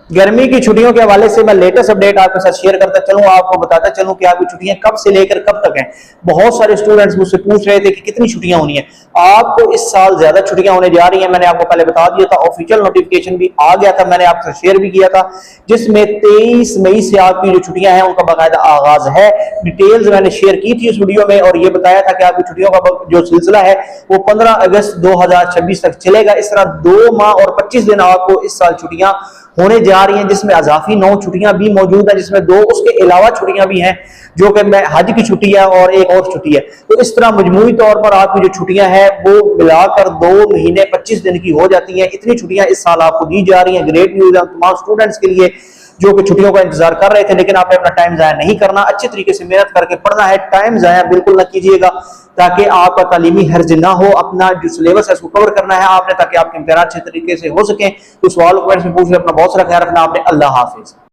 गर्मी की छुट्टियों के हवाले से मैं लेटेस्ट अपडेट आपके साथ शेयर करता चलूं, आपको बताता चलूं कि आपकी छुट्टियां कब से लेकर कब तक हैं। बहुत सारे स्टूडेंट्स मुझसे पूछ रहे थे कि कितनी छुट्टियां होनी है। आपको इस साल ज्यादा छुट्टियां होने जा रही हैं, मैंने आपको पहले बता दिया था, ऑफिशियल नोटिफिकेशन भी आ गया था, मैंने आपसे शेयर भी किया था, जिसमें 23 मई से आपकी जो छुट्टियां हैं उनका बाकायदा आगाज है। डिटेल्स मैंने शेयर की थी उस वीडियो में और ये बताया था कि आपकी छुट्टियों का जो सिलसिला है वो 15 अगस्त 2026 तक चलेगा। इस तरह 2 माह और 25 दिन आपको इस साल छुट्टियां होने जा रही हैं, जिसमें अजाफी 9 छुट्टियां भी मौजूद है, जिसमें 2 उसके अलावा छुट्टियां भी हैं जो कि हज की छुट्टी है और एक और छुट्टी है। तो इस तरह मजमूई तौर पर आपकी जो छुट्टियां हैं वो मिलाकर 2 महीने 25 दिन की हो जाती हैं। इतनी छुट्टियां इस साल आपको दी जा रही हैं। ग्रेट न्यूज है तमाम स्टूडेंट्स के लिए जो कि छुट्टियों का इंतजार कर रहे थे, लेकिन आपने अपना टाइम जाया नहीं करना, अच्छे तरीके से मेहनत करके पढ़ना है, टाइम जाया बिल्कुल ना कीजिएगा ताकि आपका तालीमी हर्ज ना हो। अपना जो सिलेबस है उसको कवर करना है आपने, ताकि आपके इम्तिहान अच्छे तरीके से हो सके। तो सवाल कमेंट्स में पूछ ले, अपना बहुत सारा ख्याल रखना आपने। अल्लाह हाफिज।